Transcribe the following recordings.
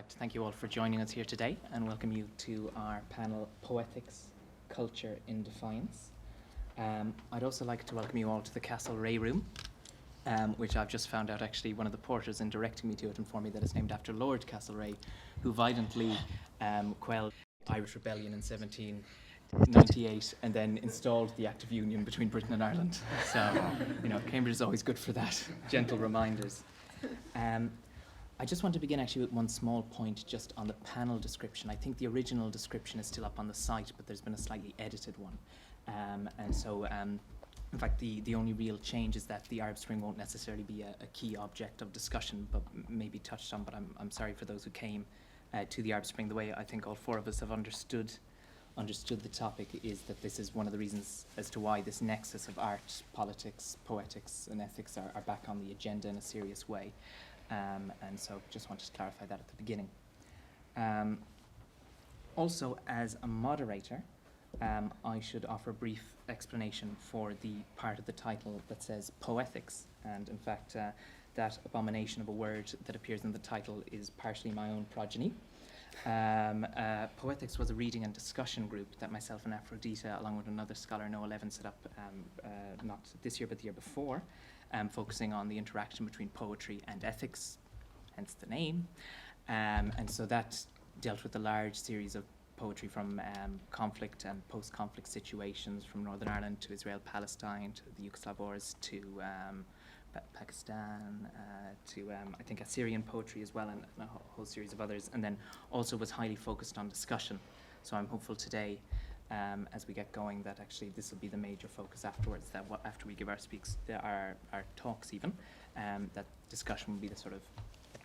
like to thank you all for joining us here today and welcome you to our panel, Poethics, Culture in Defiance. I'd also like to welcome you all to the Castle Ray Room, which I've just found out actually one of the porters in directing me to it informed me that it's named after Lord Castlereagh, who violently quelled Irish rebellion in 1798 and then installed the Act of Union between Britain and Ireland. So, you know, Cambridge is always good for that, gentle reminders. I just want to begin actually with one small point just on the panel description. I think the original description is still up on the site, but there's been a slightly edited one. In fact, the only real change is that the Arab Spring won't necessarily be a key object of discussion, but maybe touched on, but I'm sorry for those who came to the Arab Spring. The way I think all four of us have understood the topic is that this is one of the reasons as to why this nexus of art, politics, poetics, and ethics are back on the agenda in a serious way. And so just wanted to clarify that at the beginning. Also, as a moderator, I should offer a brief explanation for the part of the title that says Poethics. And in fact, that abomination of a word that appears in the title is partially my own progeny. Poethics was a reading and discussion group that myself and Aphrodita, along with another scholar, Noah Levin, set up not this year but the year before, focusing on the interaction between poetry and ethics, hence the name. And so that dealt with a large series of poetry from conflict and post-conflict situations, from Northern Ireland to Israel-Palestine, to the Yugoslav wars, to Pakistan, to I think Assyrian poetry as well, and a whole series of others, and then also was highly focused on discussion. So I'm hopeful today, as we get going, that actually this will be the major focus afterwards, that after we give our our talks even, that discussion will be the sort of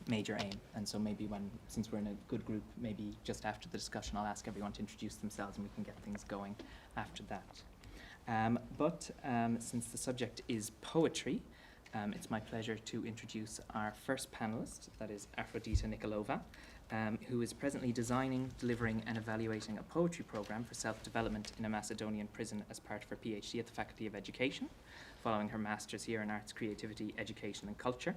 major aim. And so maybe since we're in a good group, maybe just after the discussion I'll ask everyone to introduce themselves and we can get things going after that. But since the subject is poetry, it's my pleasure to introduce our first panelist, that is Aphrodita Nikolova, who is presently designing, delivering and evaluating a poetry program for self-development in a Macedonian prison as part of her PhD at the Faculty of Education, following her master's here in Arts, Creativity, Education and Culture.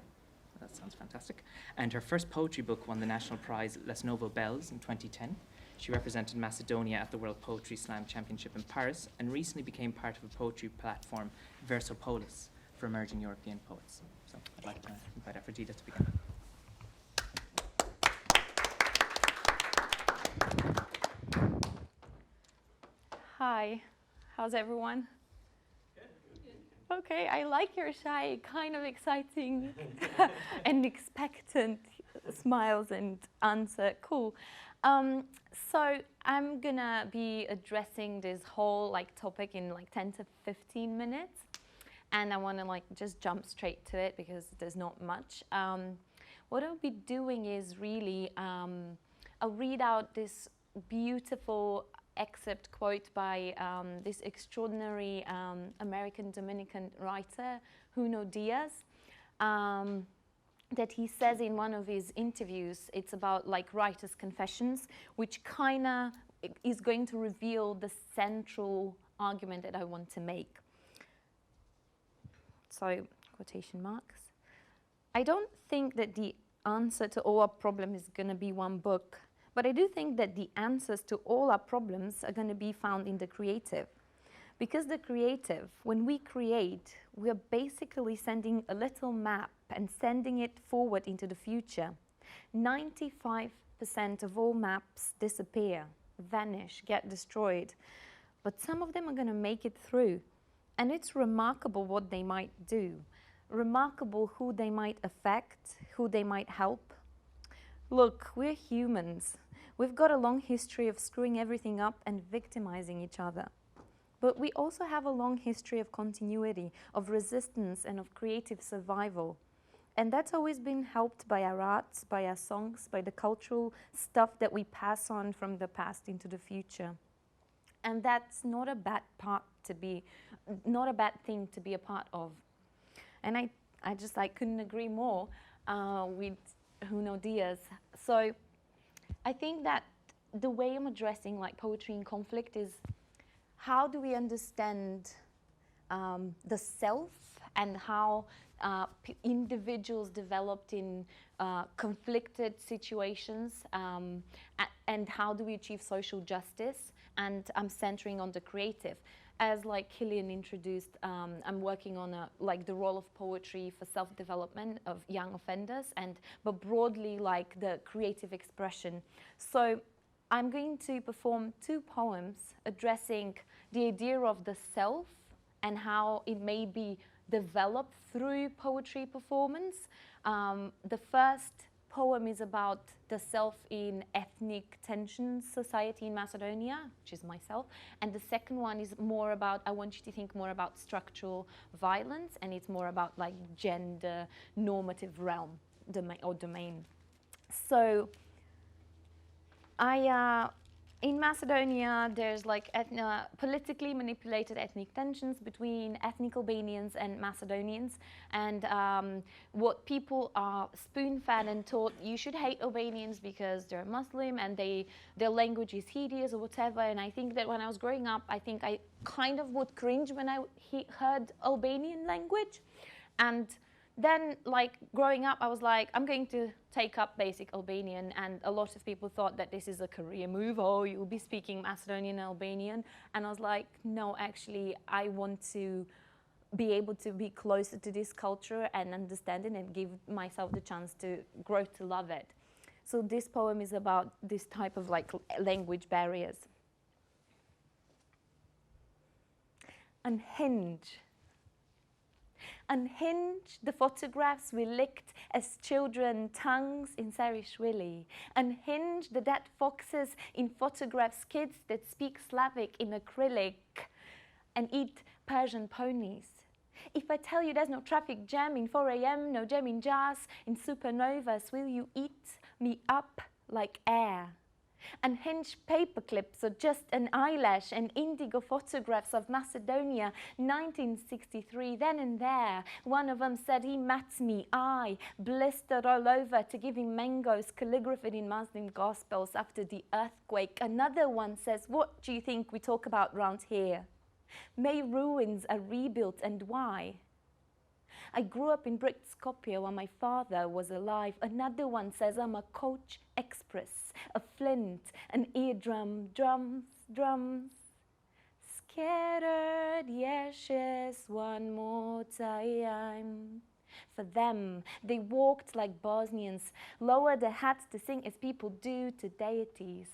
That sounds fantastic. And her first poetry book won the national prize Les Novo Belles in 2010. She represented Macedonia at the World Poetry Slam Championship in Paris and recently became part of a poetry platform, Versopolis, for emerging European poets. So I'd like to invite Aphrodita to begin. Hi, how's everyone? Okay, I like your shy, kind of exciting and expectant smiles and answer. Cool. So I'm gonna be addressing this whole topic in 10 to 15 minutes, and I want to just jump straight to it because there's not much. What I'll be doing is really I'll read out this beautiful excerpt quote by this extraordinary American Dominican writer, Junot Díaz, that he says in one of his interviews. It's about writer's confessions, which kind of is going to reveal the central argument that I want to make. So, quotation marks. I don't think that the answer to all our problems is going to be one book. But I do think that the answers to all our problems are going to be found in the creative. Because the creative, when we create, we are basically sending a little map and sending it forward into the future. 95% of all maps disappear, vanish, get destroyed. But some of them are going to make it through. And it's remarkable what they might do. Remarkable who they might affect, who they might help. Look, we're humans. We've got a long history of screwing everything up and victimizing each other. But we also have a long history of continuity, of resistance and of creative survival. And that's always been helped by our arts, by our songs, by the cultural stuff that we pass on from the past into the future. And that's not a bad thing to be a part of. And I just couldn't agree more with Junot Díaz. So I think that the way I'm addressing poetry in conflict is how do we understand the self and how individuals developed in conflicted situations, and how do we achieve social justice. And I'm centering on the creative. As like Kilian introduced, I'm working on the role of poetry for self-development of young offenders, but broadly like the creative expression. So I'm going to perform 2 poems addressing the idea of the self and how it may be developed through poetry performance. The first poem is about the self in ethnic tension society in Macedonia, which is myself, and the second one is more about, I want you to think more about structural violence, and it's more about like gender normative realm domain. So in Macedonia, there's like politically manipulated ethnic tensions between ethnic Albanians and Macedonians, and what people are spoon-fed and taught, you should hate Albanians because they're Muslim and their language is hideous or whatever. And I think that when I was growing up, I think I kind of would cringe when I heard Albanian language. And then, like, growing up, I was like, I'm going to take up basic Albanian, and a lot of people thought that this is a career move. Oh, you'll be speaking Macedonian and Albanian. And I was like, no, actually, I want to be able to be closer to this culture and understand it and give myself the chance to grow to love it. So this poem is about this type of, like, language barriers. Unhinge. Unhinge the photographs we licked as children, tongues in Sarishvili. Unhinge the dead foxes in photographs, kids that speak Slavic in acrylic and eat Persian ponies. If I tell you there's no traffic jam in 4 a.m., no jam in jazz, in supernovas, will you eat me up like air? Unhinged paper clips or just an eyelash and indigo photographs of Macedonia, 1963, then and there. One of them said he met me, I blistered all over to give him mangoes calligraphed in Muslim gospels after the earthquake. Another one says, what do you think we talk about round here? May ruins are rebuilt, and why? I grew up in brick Skopje while my father was alive. Another one says I'm a coach express, a flint, an eardrum, drums, drums. Scattered ashes one more time. For them, they walked like Bosnians, lowered their hats to sing as people do to deities.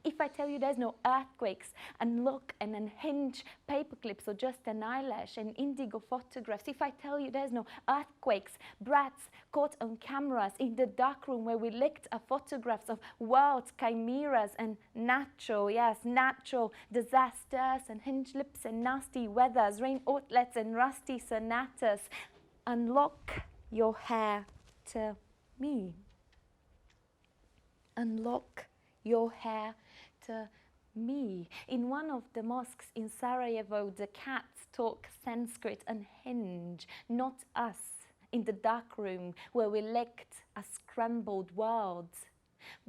If I tell you there's no earthquakes, and look and unhinge paper clips or just an eyelash and indigo photographs, if I tell you there's no earthquakes, brats caught on cameras in the dark room where we licked our photographs of world chimeras and natural disasters and hinge lips and nasty weathers, rain outlets and rusty sonatas, unlock your hair to me. Unlock your hair to me. In one of the mosques in Sarajevo, the cats talk Sanskrit. Unhinge, not us, in the dark room where we licked a scrambled world,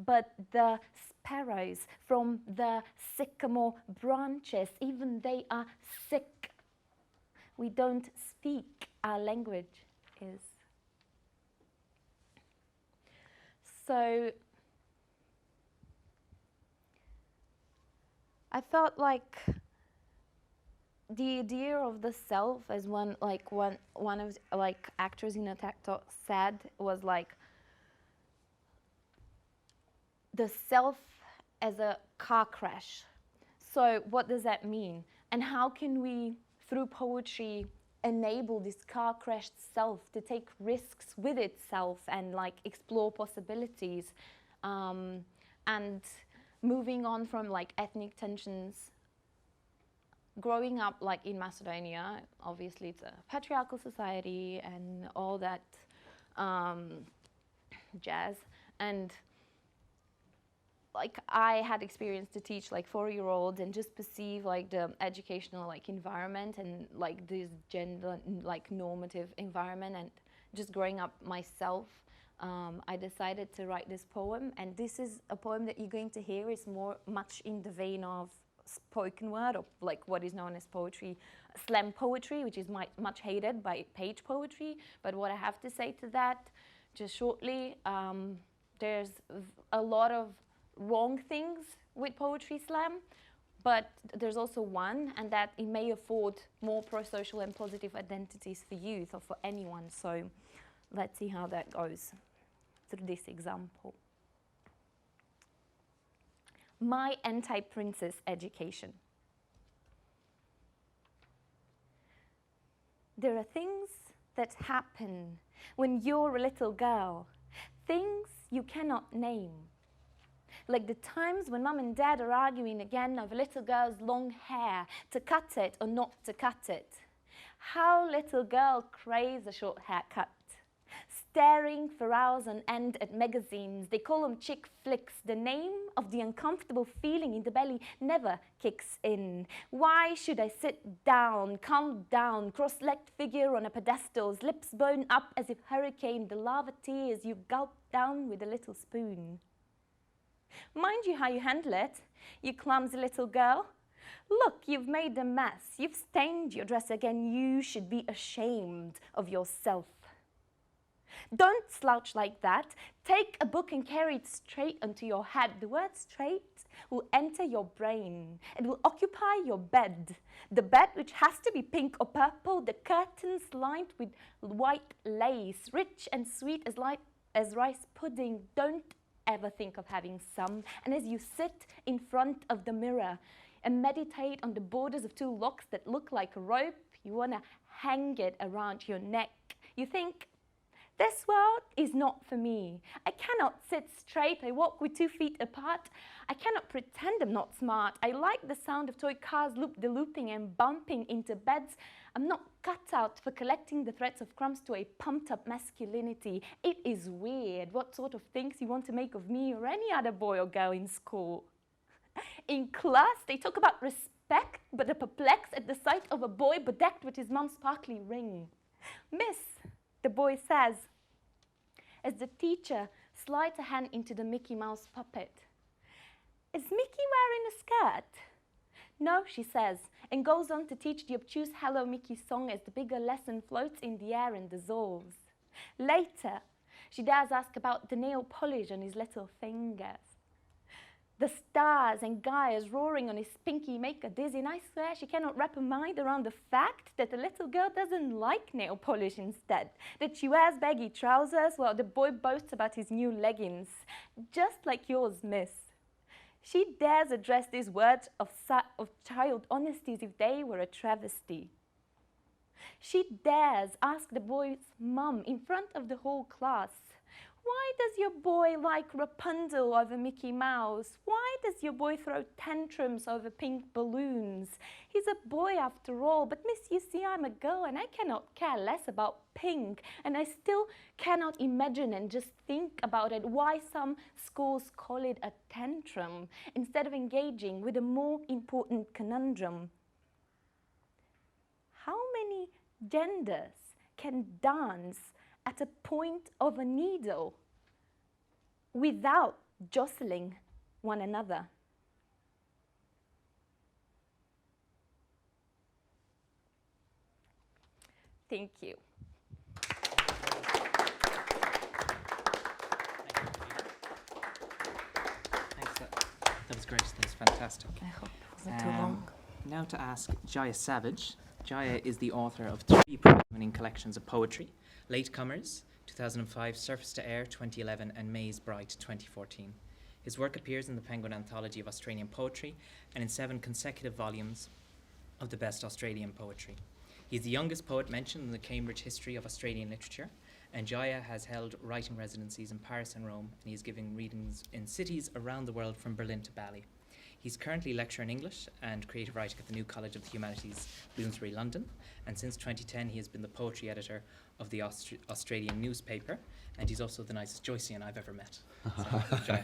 but the sparrows from the sycamore branches, even they are sick. We don't speak, our language is. So I felt like the idea of the self, as one of like actors in Attack Talk said, was like the self as a car crash. So what does that mean? And how can we, through poetry, enable this car crashed self to take risks with itself and like explore possibilities, and moving on from like ethnic tensions, growing up like in Macedonia, obviously it's a patriarchal society and all that jazz, and like I had experience to teach like 4-year-olds and just perceive like the educational like environment and like this gender like normative environment, and just growing up myself, I decided to write this poem, and this is a poem that you're going to hear is much in the vein of spoken word, or like what is known as poetry, slam poetry, which is much hated by page poetry. But what I have to say to that, just shortly, there's a lot of wrong things with poetry slam, but there's also one, and that it may afford more pro-social and positive identities for youth or for anyone. So let's see how that goes through this example. My anti-princess education. There are things that happen when you're a little girl, things you cannot name. Like the times when mum and dad are arguing again over little girl's long hair, to cut it or not to cut it. How little girl craves a short haircut. Staring for hours on end at magazines, they call them chick flicks. The name of the uncomfortable feeling in the belly never kicks in. Why should I sit down, calm down, cross-legged figure on a pedestal, lips bone up as if hurricane, the lava tears you gulp down with a little spoon? Mind you how you handle it, you clumsy little girl. Look, you've made a mess. You've stained your dress again. You should be ashamed of yourself. Don't slouch like that. Take a book and carry it straight onto your head. The word straight will enter your brain. It will occupy your bed. The bed which has to be pink or purple, the curtains lined with white lace, rich and sweet as light as rice pudding. Don't ever think of having some. And as you sit in front of the mirror and meditate on the borders of two locks that look like a rope, you want to hang it around your neck. You think, this world is not for me. I cannot sit straight. I walk with 2 feet apart. I cannot pretend I'm not smart. I like the sound of toy cars looping and bumping into beds. I'm not cut out for collecting the threads of crumbs to a pumped-up masculinity. It is weird what sort of things you want to make of me or any other boy or girl in school. In class, they talk about respect, but are perplexed at the sight of a boy bedecked with his mum's sparkly ring. Miss, the boy says, as the teacher slides a hand into the Mickey Mouse puppet. Is Mickey wearing a skirt? No, she says, and goes on to teach the obtuse Hello Mickey song as the bigger lesson floats in the air and dissolves. Later, she does ask about the nail polish on his little fingers. The stars and Gaia's roaring on his pinky make her dizzy, and I swear she cannot wrap her mind around the fact that the little girl doesn't like nail polish instead, that she wears baggy trousers while the boy boasts about his new leggings. Just like yours, miss. She dares address these words of child honesty as if they were a travesty. She dares ask the boy's mum in front of the whole class, why does your boy like Rapunzel over Mickey Mouse? Why does your boy throw tantrums over pink balloons? He's a boy after all, but miss, you see, I'm a girl and I cannot care less about pink. And I still cannot imagine and just think about it, why some schools call it a tantrum instead of engaging with a more important conundrum. How many genders can dance at a point of a needle without jostling one another? Thank you. Thanks. That was great. That was fantastic. I hope it wasn't too long. Now to ask Jaya Savage. Jaya is the author of 3 prize-winning collections of poetry: Latecomers, 2005, Surface to Air, 2011, and Maze Bright, 2014. His work appears in the Penguin Anthology of Australian Poetry and in 7 consecutive volumes of the Best Australian Poetry. He is the youngest poet mentioned in the Cambridge History of Australian Literature, and Jaya has held writing residencies in Paris and Rome, and he is giving readings in cities around the world from Berlin to Bali. He's currently lecturing English and creative writing at the New College of the Humanities, Bloomsbury, London, and since 2010 he has been the poetry editor of the Australian newspaper, and he's also the nicest Joycean I've ever met. So, Jaya.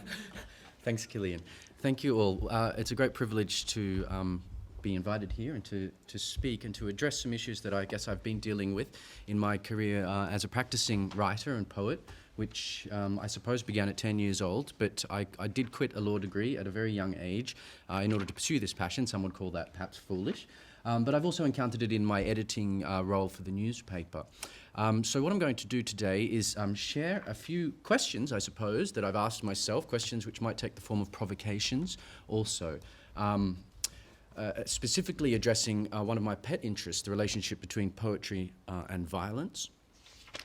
Thanks, Kilian. Thank you all. It's a great privilege to be invited here and to speak and to address some issues that I guess I've been dealing with in my career as a practicing writer and poet, which I suppose began at 10 years old, but I did quit a law degree at a very young age in order to pursue this passion. Some would call that perhaps foolish. But I've also encountered it in my editing role for the newspaper. So what I'm going to do today is share a few questions, I suppose, that I've asked myself, questions which might take the form of provocations also. Specifically addressing one of my pet interests, the relationship between poetry and violence,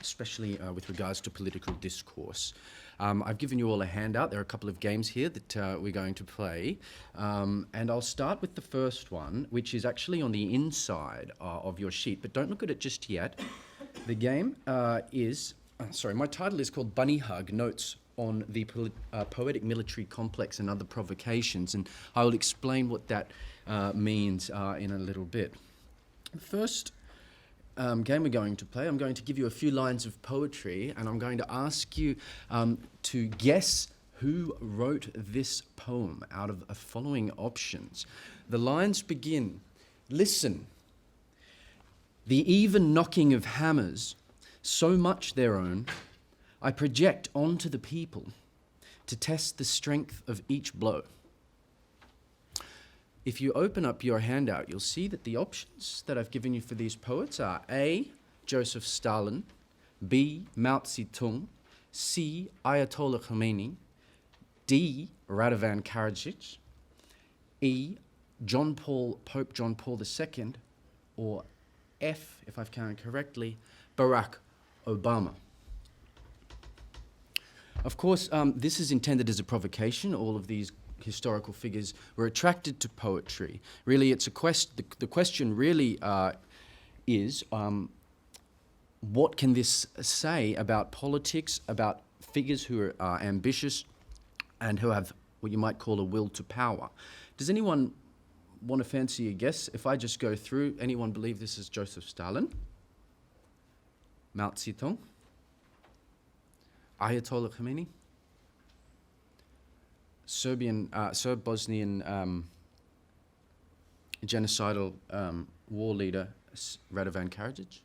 especially with regards to political discourse. I've given you all a handout. There are a couple of games here that we're going to play. And I'll start with the first one, which is actually on the inside of your sheet, but don't look at it just yet. The game my title is called Bunny Hug, Notes on the Poetic Military Complex and Other Provocations, and I will explain what that means in a little bit. The first game we're going to play, I'm going to give you a few lines of poetry, and I'm going to ask you to guess who wrote this poem out of the following options. The lines begin, listen, the even knocking of hammers, so much their own, I project onto the people to test the strength of each blow. If you open up your handout, you'll see that the options that I've given you for these poets are A, Joseph Stalin, B, Mao Zedong, C, Ayatollah Khomeini, D, Radovan Karadzic, E, Pope John Paul II, or F, if I've counted correctly, Barack Obama. Of course, this is intended as a provocation. All of these historical figures were attracted to poetry. Really, it's the question really is, what can this say about politics, about figures who are ambitious and who have what you might call a will to power? Does anyone want to fancy a guess? If I just go through, anyone believe this is Joseph Stalin? Mao Zedong? Ayatollah Khomeini? Serb-Bosnian genocidal war leader Radovan Karadzic?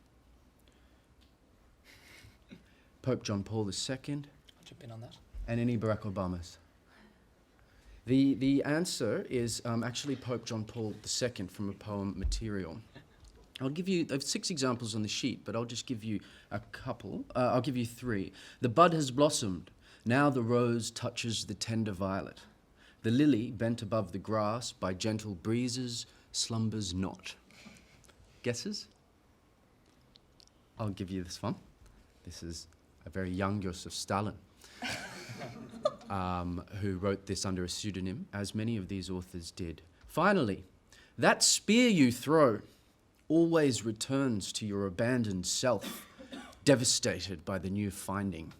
Pope John Paul II? I'll jump in on that. And any Barack Obamas? The answer is actually Pope John Paul II from a poem Material. I have 6 examples on the sheet, but I'll just give you a couple. I'll give you 3. The bud has blossomed. Now the rose touches the tender violet. The lily, bent above the grass by gentle breezes, slumbers not. Guesses? I'll give you this one. This is a very young Joseph Stalin, who wrote this under a pseudonym, as many of these authors did. Finally, that spear you throw always returns to your abandoned self, devastated by the new finding.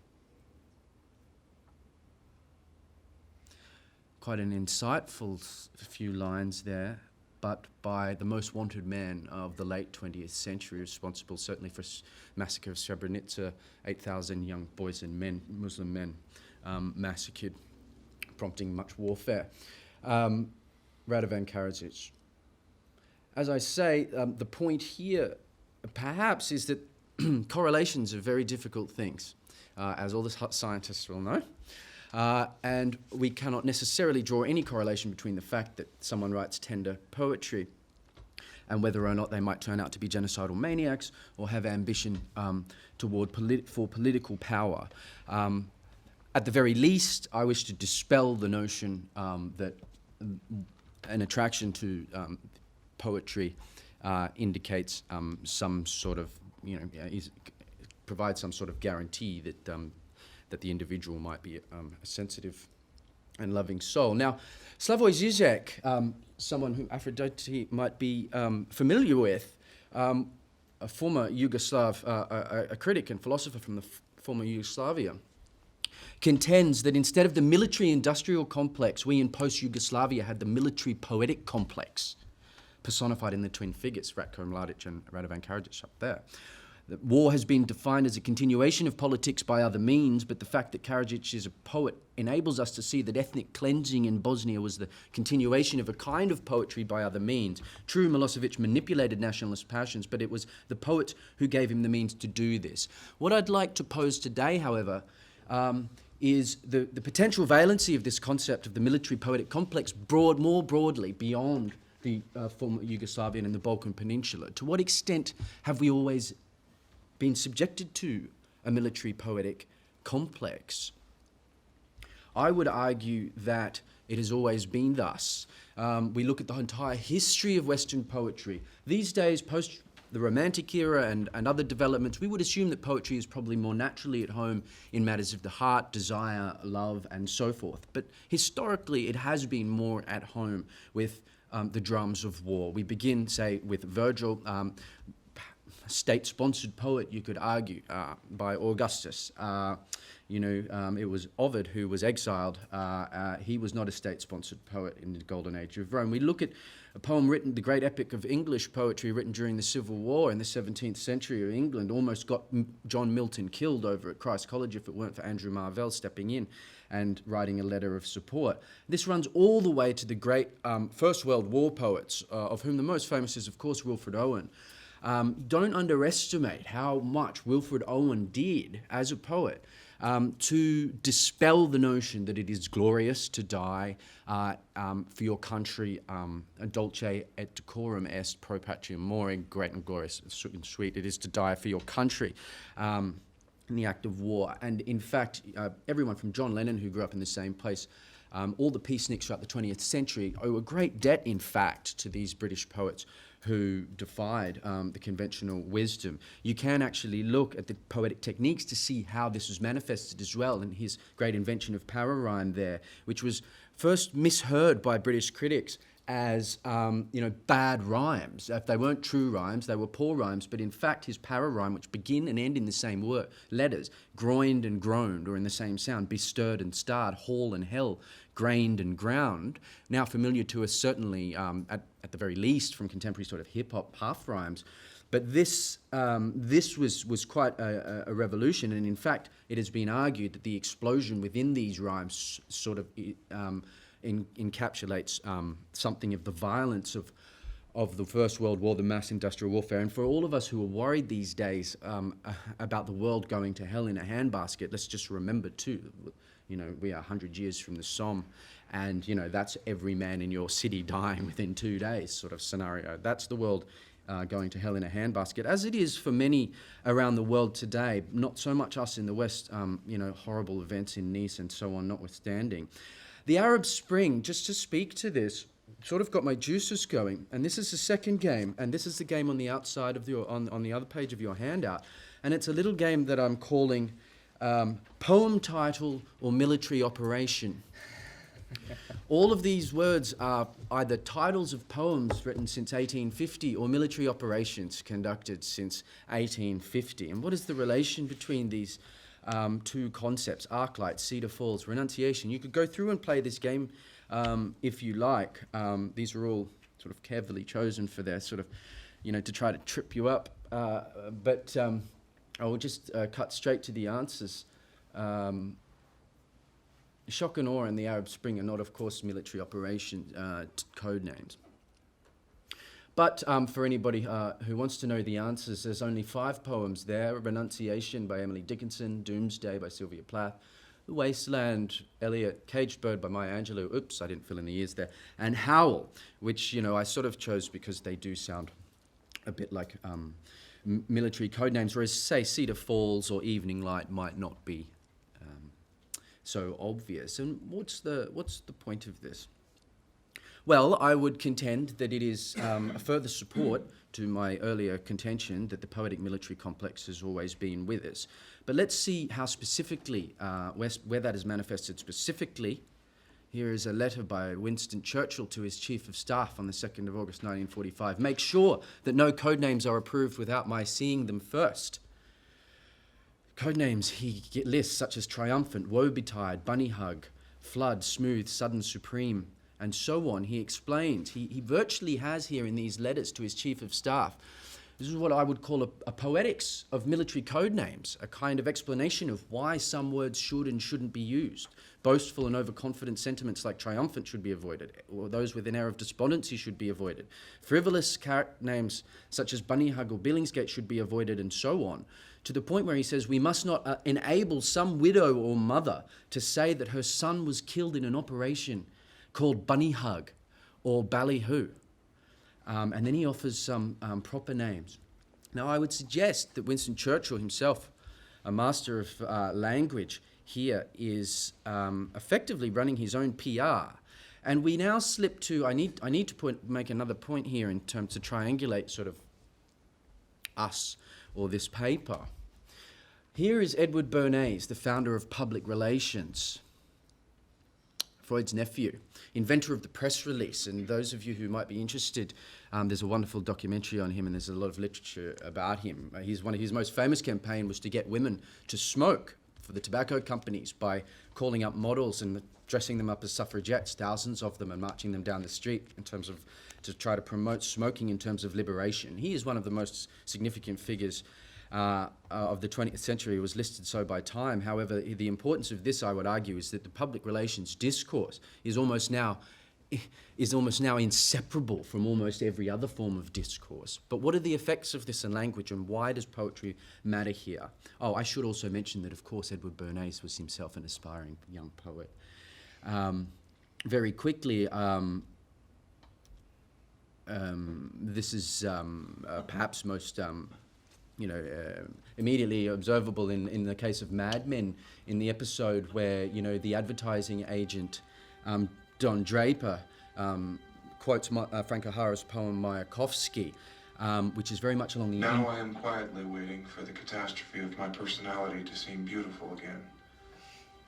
Quite an insightful few lines there, but by the most wanted man of the late 20th century, responsible certainly for massacre of Srebrenica, 8,000 young boys and men, Muslim men, massacred, prompting much warfare. Radovan Karadzic. As I say, the point here perhaps is that correlations are very difficult things, as all the scientists will know. And we cannot necessarily draw any correlation between the fact that someone writes tender poetry and whether or not they might turn out to be genocidal maniacs or have ambition for political power. At the very least, I wish to dispel the notion that an attraction to poetry indicates some sort of, provides some sort of guarantee that that the individual might be a sensitive and loving soul. Now, Slavoj Zizek, someone whom Aphrodite might be familiar with, a former Yugoslav, a critic and philosopher from the former Yugoslavia, contends that instead of the military-industrial complex, we in post-Yugoslavia had the military-poetic complex, personified in the twin figures, Ratko Mladic and Radovan Karadzic up there. That war has been defined as a continuation of politics by other means, but the fact that Karadzic is a poet enables us to see that ethnic cleansing in Bosnia was the continuation of a kind of poetry by other means. True, Milosevic manipulated nationalist passions, but it was the poet who gave him the means to do this. What I'd like to pose today, however, is the potential valency of this concept of the military poetic complex more broadly beyond the former Yugoslavian and the Balkan Peninsula. To what extent have we always been subjected to a military poetic complex? I would argue that it has always been thus. We look at the entire history of Western poetry. These days, post the Romantic era and other developments, we would assume that poetry is probably more naturally at home in matters of the heart, desire, love, and so forth. But historically, it has been more at home with the drums of war. We begin, say, with Virgil, state-sponsored poet, you could argue, by Augustus. It was Ovid who was exiled. He was not a state-sponsored poet in the golden age of Rome. We look at a poem written, the great epic of English poetry written during the Civil War in the 17th century of England, almost got John Milton killed over at Christ's College if it weren't for Andrew Marvell stepping in and writing a letter of support. This runs all the way to the great First World War poets, of whom the most famous is, of course, Wilfred Owen. Don't underestimate how much Wilfred Owen did as a poet to dispel the notion that it is glorious to die for your country, dulce et decorum est pro patriam more, great and glorious and sweet it is to die for your country in the act of war. And in fact, everyone from John Lennon, who grew up in the same place, all the peaceniks throughout the 20th century owe a great debt, in fact, to these British poets who defied the conventional wisdom. You can actually look at the poetic techniques to see how this was manifested as well in his great invention of para-rhyme there, which was first misheard by British critics as bad rhymes. If they weren't true rhymes, they were poor rhymes, but in fact his para-rhyme, which begin and end in the same word, letters, groined and groaned, or in the same sound, bestirred and starred, hall and hell, grained and ground, now familiar to us certainly at the very least from contemporary sort of hip-hop half rhymes. But this was quite a revolution, and in fact it has been argued that the explosion within these rhymes sort of encapsulates something of the violence of the First World War, the mass industrial warfare. And for all of us who are worried these days about the world going to hell in a handbasket, let's just remember too, we are 100 years from the Somme, and that's every man in your city dying within 2 days sort of scenario. That's the world going to hell in a handbasket, as it is for many around the world today. Not so much us in the West, horrible events in Nice and so on notwithstanding. The Arab Spring, just to speak to this, sort of got my juices going. And this is the second game, and this is the game on the outside of on the other page of your handout. And it's a little game that I'm calling Poem Title or Military Operation. All of these words are either titles of poems written since 1850 or military operations conducted since 1850. And what is the relation between these two concepts? Arclight, Cedar Falls, Renunciation. You could go through and play this game if you like. These are all sort of carefully chosen for their sort of, to try to trip you up. But I will just cut straight to the answers. Shock and Awe and the Arab Spring are not, of course, military operation code names. But for anybody who wants to know the answers, there's only 5 poems there. Renunciation by Emily Dickinson, Doomsday by Sylvia Plath, The Wasteland, Eliot, Caged Bird by Maya Angelou, oops, I didn't fill in the ears there, and Howl, which, I sort of chose because they do sound a bit like military code names, whereas, say, Cedar Falls or Evening Light might not be so obvious. And what's the point of this? Well, I would contend that it is a further support to my earlier contention that the poetic military complex has always been with us. But let's see how specifically, where that is manifested specifically. Here is a letter by Winston Churchill to his Chief of Staff on the 2nd of August 1945. Make sure that no code names are approved without my seeing them first. Code names he lists such as Triumphant, Woe-Betide, Bunny Hug, Flood, Smooth, Sudden, Supreme, and so on. He explains, he virtually has here in these letters to his Chief of Staff, this is what I would call a poetics of military code names, a kind of explanation of why some words should and shouldn't be used. Boastful and overconfident sentiments like triumphant should be avoided, or those with an air of despondency should be avoided. Frivolous names such as Bunnyhug or Billingsgate should be avoided, and so on, to the point where he says we must not enable some widow or mother to say that her son was killed in an operation called Bunnyhug or Ballyhoo. And then he offers some proper names. Now, I would suggest that Winston Churchill himself, a master of language, here is effectively running his own PR. And we now slip to, I need to make another point here in terms to triangulate sort of us or this paper. Here is Edward Bernays, the founder of public relations, Freud's nephew, inventor of the press release. And those of you who might be interested, there's a wonderful documentary on him, and there's a lot of literature about him. One of his most famous campaign was to get women to smoke for the tobacco companies by calling up models and dressing them up as suffragettes, thousands of them, and marching them down the street in terms of to try to promote smoking in terms of liberation. He is one of the most significant figures of the 20th century. Was listed so by Time. However, the importance of this, I would argue, is that the public relations discourse is almost now inseparable from almost every other form of discourse. But what are the effects of this in language, and why does poetry matter here? Oh, I should also mention that, of course, Edward Bernays was himself an aspiring young poet. Very quickly, this is perhaps most immediately observable in the case of Mad Men, in the episode where, the advertising agent, Don Draper, quotes Frank O'Hara's poem Mayakovsky, which is very much along the... Now I am quietly waiting for the catastrophe of my personality to seem beautiful again,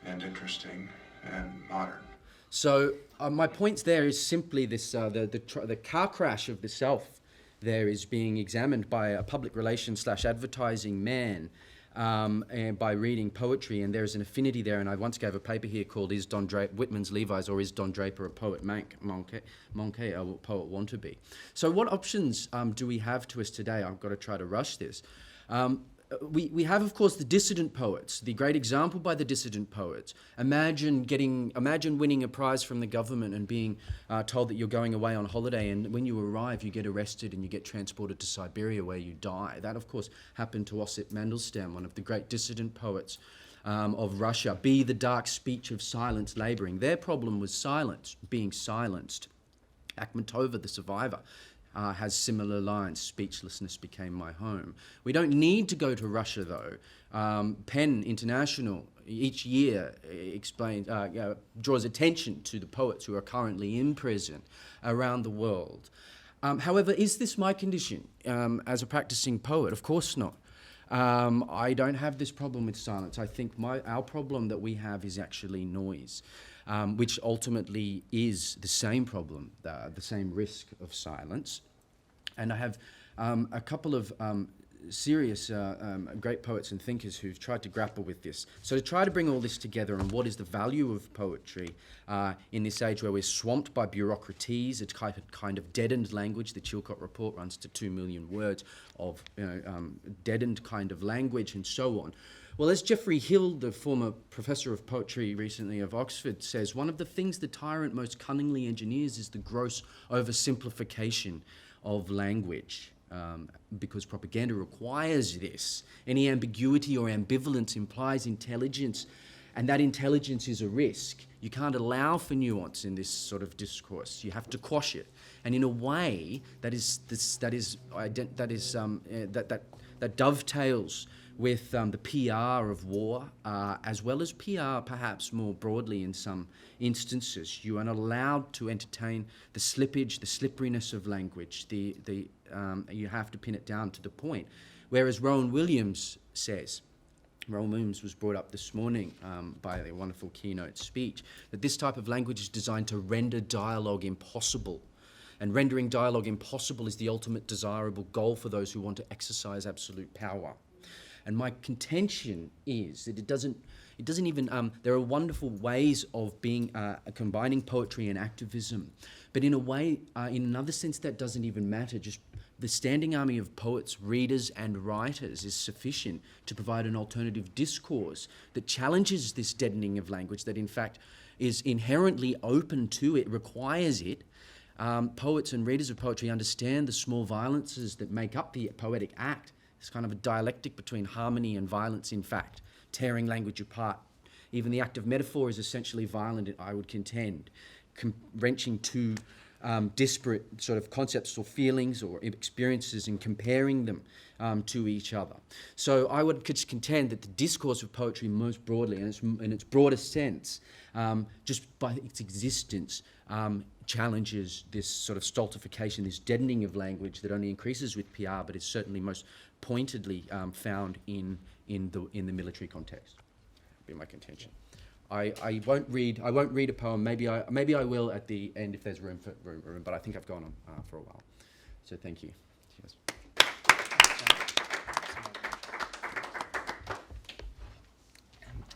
and interesting, and modern. So my point there is simply this, the car crash of the self there is being examined by a public relations / advertising man, and by reading poetry, and there's an affinity there. And I once gave a paper here called "Is Don Draper Whitman's Levi's, or is Don Draper a poet manqué, a poet wannabe?" So what options do we have to us today? I've got to try to rush this. We have, of course, the dissident poets, the great example by the dissident poets. Imagine winning a prize from the government and being told that you're going away on holiday, and when you arrive, you get arrested and you get transported to Siberia where you die. That, of course, happened to Osip Mandelstam, one of the great dissident poets of Russia. Be the dark speech of silence laboring. Their problem was silence, being silenced. Akhmatova, the survivor, has similar lines. Speechlessness became my home. We don't need to go to Russia, though. PEN International each year draws attention to the poets who are currently in prison around the world. However, is this my condition as a practicing poet? Of course not. I don't have this problem with silence. I think our problem that we have is actually noise. Which ultimately is the same problem, the same risk of silence. And I have a couple of serious, great poets and thinkers who've tried to grapple with this. So to try to bring all this together and what is the value of poetry in this age where we're swamped by bureaucraties, a kind of deadened language. The Chilcot Report runs to 2 million words of deadened kind of language and so on. Well, as Geoffrey Hill, the former professor of poetry recently of Oxford, says, one of the things the tyrant most cunningly engineers is the gross oversimplification of language, because propaganda requires this. Any ambiguity or ambivalence implies intelligence, and that intelligence is a risk. You can't allow for nuance in this sort of discourse. You have to quash it, and in a way that dovetails with the PR of war, as well as PR perhaps more broadly in some instances. You are not allowed to entertain the slippage, the slipperiness of language. You have to pin it down to the point. Whereas Rowan Williams says, Rowan Williams was brought up this morning by a wonderful keynote speech, that this type of language is designed to render dialogue impossible. And rendering dialogue impossible is the ultimate desirable goal for those who want to exercise absolute power. And my contention is that it doesn't even, there are wonderful ways of combining poetry and activism, but in a way, in another sense, that doesn't even matter. Just the standing army of poets, readers, and writers is sufficient to provide an alternative discourse that challenges this deadening of language, that in fact is inherently open to it, requires it. Poets and readers of poetry understand the small violences that make up the poetic act. It's kind of a dialectic between harmony and violence, in fact, tearing language apart. Even the act of metaphor is essentially violent, I would contend, wrenching two disparate sort of concepts or feelings or experiences and comparing them to each other. So I would contend that the discourse of poetry most broadly, in its broadest sense, just by its existence, challenges this sort of stultification, this deadening of language that only increases with PR, but is certainly most pointedly found in the military context. Be my contention. I won't read a poem. Maybe I will at the end if there's room. But I think I've gone on for a while. So thank you. Cheers.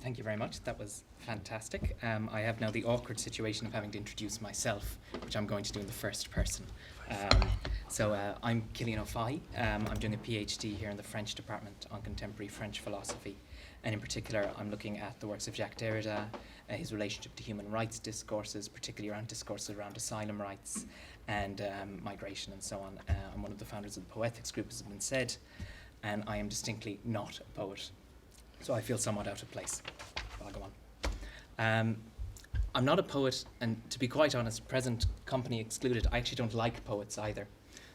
Thank you very much. That was fantastic. I have now the awkward situation of having to introduce myself, which I'm going to do in the first person. I'm Kieran Carson. I'm doing a PhD here in the French department on contemporary French philosophy. And in particular, I'm looking at the works of Jacques Derrida, his relationship to human rights discourses, particularly around discourses around asylum rights and migration and so on. I'm one of the founders of the Poethics group, as has been said, and I am distinctly not a poet. So I feel somewhat out of place. But I'll go on. I'm not a poet, and to be quite honest, present company excluded, I actually don't like poets either.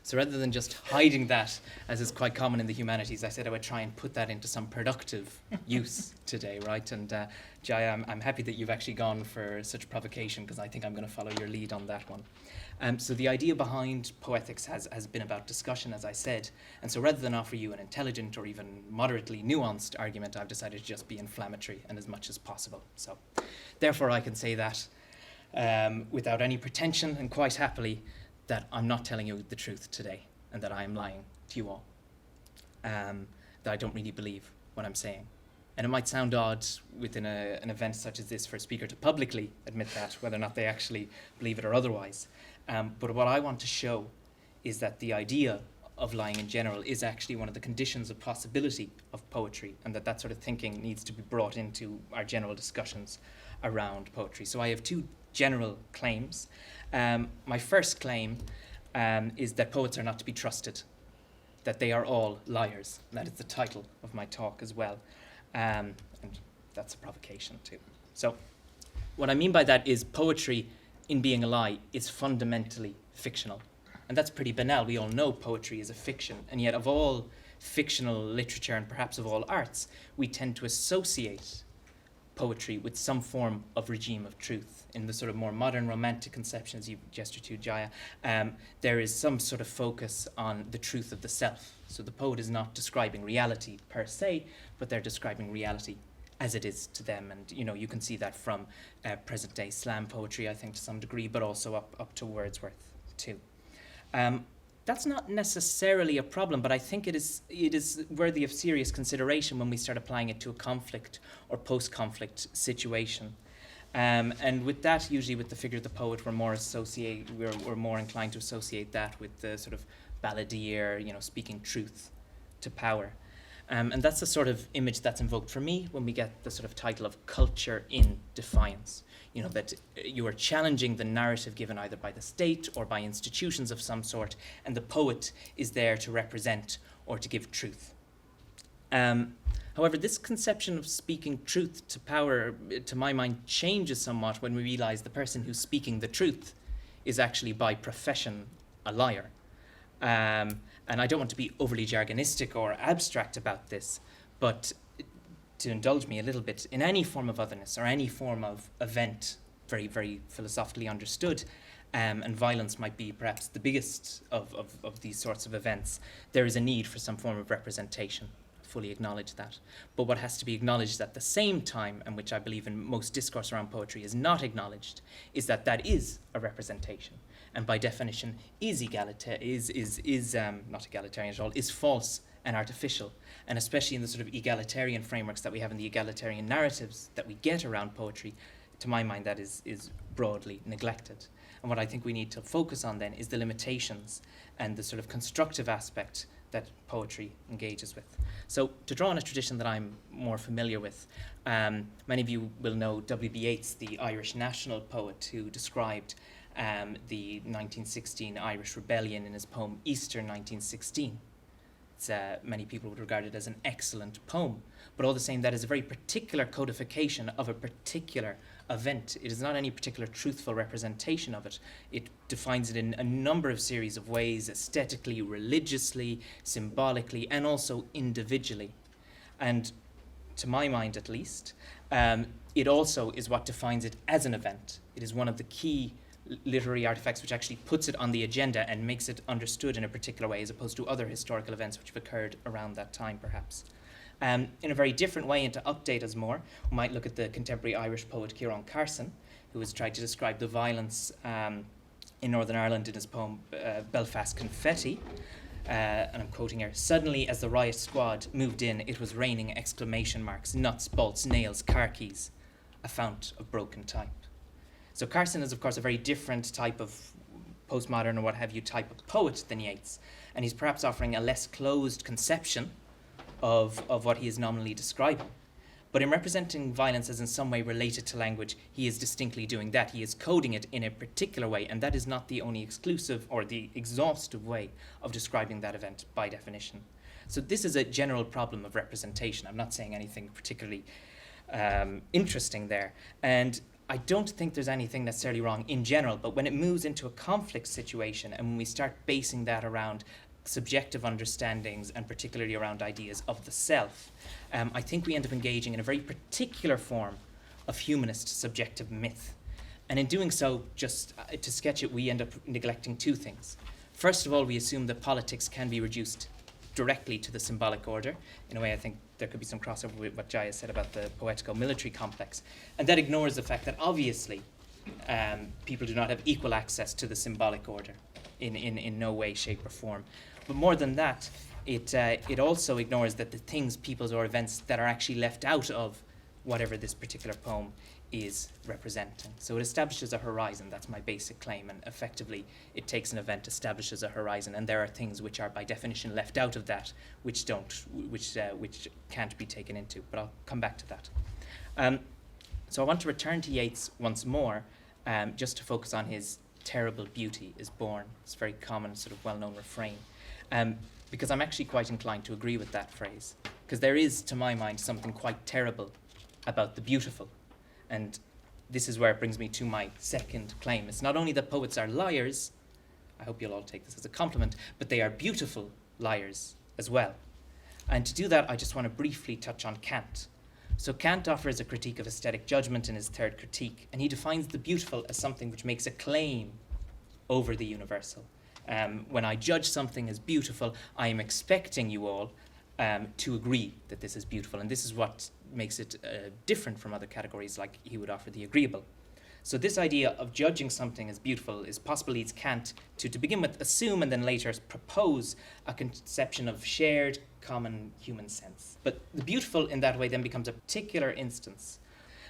So rather than just hiding that, as is quite common in the humanities, I said I would try and put that into some productive use today, right? And Jaya, I'm happy that you've actually gone for such provocation, because I think I'm going to follow your lead on that one. So the idea behind Poethics has been about discussion, as I said. And so rather than offer you an intelligent or even moderately nuanced argument, I've decided to just be inflammatory and as much as possible. So therefore I can say that without any pretension and quite happily, that I'm not telling you the truth today and that I am lying to you all, that I don't really believe what I'm saying. And it might sound odd within an event such as this for a speaker to publicly admit that, whether or not they actually believe it or otherwise. But what I want to show is that the idea of lying in general is actually one of the conditions of possibility of poetry, and that sort of thinking needs to be brought into our general discussions around poetry. So I have two general claims. My first claim is that poets are not to be trusted, that they are all liars. And that is the title of my talk as well. And that's a provocation too. So what I mean by that is poetry, in being a lie, is fundamentally fictional. And that's pretty banal. We all know poetry is a fiction. And yet of all fictional literature, and perhaps of all arts, we tend to associate poetry with some form of regime of truth. In the sort of more modern romantic conceptions you gestured to, Jaya, there is some sort of focus on the truth of the self. So the poet is not describing reality per se, but they're describing reality as it is to them. And you can see that from present day slam poetry, I think, to some degree, but also up to Wordsworth too. That's not necessarily a problem, but I think it is worthy of serious consideration when we start applying it to a conflict or post-conflict situation. And with that, usually with the figure of the poet, we're more inclined to associate that with the sort of balladeer, speaking truth to power. And that's the sort of image that's invoked for me when we get the sort of title of culture in defiance. That you are challenging the narrative given either by the state or by institutions of some sort, and the poet is there to represent or to give truth. However, this conception of speaking truth to power, to my mind, changes somewhat when we realize the person who's speaking the truth is actually by profession a liar. And I don't want to be overly jargonistic or abstract about this, but to indulge me a little bit, in any form of otherness or any form of event, very, very philosophically understood, and violence might be perhaps the biggest of these sorts of events, there is a need for some form of representation. I fully acknowledge that. But what has to be acknowledged at the same time, and which I believe in most discourse around poetry is not acknowledged, is that is a representation. And by definition is not egalitarian at all, is false and artificial. And especially in the sort of egalitarian frameworks that we have in the egalitarian narratives that we get around poetry, to my mind, that is broadly neglected. And what I think we need to focus on then is the limitations and the sort of constructive aspect that poetry engages with. So to draw on a tradition that I'm more familiar with, many of you will know W.B. Yeats, the Irish national poet who described the 1916 Irish rebellion in his poem Easter 1916. Many people would regard it as an excellent poem, but all the same, that is a very particular codification of a particular event. It is not any particular truthful representation of it. It defines it in a number of series of ways, aesthetically, religiously, symbolically, and also individually. And to my mind, at least, it also is what defines it as an event. It is one of the key literary artifacts which actually puts it on the agenda and makes it understood in a particular way, as opposed to other historical events which have occurred around that time, perhaps. In a very different way, and to update us more, we might look at the contemporary Irish poet Kieran Carson, who has tried to describe the violence in Northern Ireland in his poem Belfast Confetti. And I'm quoting here, "Suddenly as the riot squad moved in, it was raining exclamation marks, nuts, bolts, nails, car keys, a fount of broken type." So Carson is, of course, a very different type of postmodern or what have you type of poet than Yeats. And he's perhaps offering a less closed conception of what he is nominally describing. But in representing violence as in some way related to language, he is distinctly doing that. He is coding it in a particular way, and that is not the only exclusive or the exhaustive way of describing that event by definition. So this is a general problem of representation. I'm not saying anything particularly interesting there. And I don't think there's anything necessarily wrong in general, but when it moves into a conflict situation and when we start basing that around subjective understandings and particularly around ideas of the self, I think we end up engaging in a very particular form of humanist subjective myth. And in doing so, just to sketch it, we end up neglecting two things. First of all, we assume that politics can be reduced directly to the symbolic order. In a way, I think there could be some crossover with what Jaya said about the poetico-military complex. And that ignores the fact that obviously people do not have equal access to the symbolic order in no way, shape, or form. But more than that, it also ignores that the things, peoples, or events that are actually left out of whatever this particular poem is representing. So it establishes a horizon. That's my basic claim. And effectively, it takes an event, establishes a horizon, and there are things which are by definition left out of that, which can't be taken into. But I'll come back to that. So I want to return to Yeats once more, just to focus on his "terrible beauty is born." It's a very common, sort of well-known refrain. Because I'm actually quite inclined to agree with that phrase. Because there is, to my mind, something quite terrible about the beautiful. And this is where it brings me to my second claim. It's not only that poets are liars, I hope you'll all take this as a compliment, but they are beautiful liars as well. And to do that, I just want to briefly touch on Kant. So Kant offers a critique of aesthetic judgment in his third critique, and he defines the beautiful as something which makes a claim over the universal. When I judge something as beautiful, I am expecting you all to agree that this is beautiful. And this is what makes it different from other categories, like he would offer the agreeable. So this idea of judging something as beautiful is possibly leads Kant to begin with assume and then later propose a conception of shared common human sense. But the beautiful in that way then becomes a particular instance.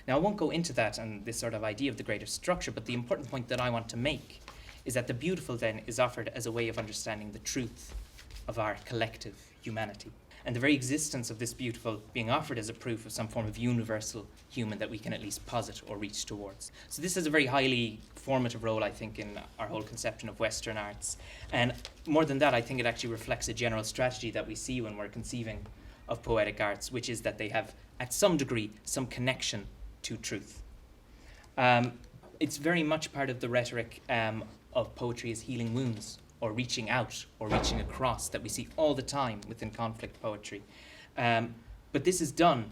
Now I won't go into that and this sort of idea of the greater structure, but the important point that I want to make is that the beautiful then is offered as a way of understanding the truth of our collective humanity. And the very existence of this beautiful being offered as a proof of some form of universal human that we can at least posit or reach towards. So this is a very highly formative role, I think, in our whole conception of Western arts. And more than that, I think it actually reflects a general strategy that we see when we're conceiving of poetic arts, which is that they have, at some degree, some connection to truth. It's very much part of the rhetoric of poetry as healing wounds, or reaching out, or reaching across, that we see all the time within conflict poetry. But this is done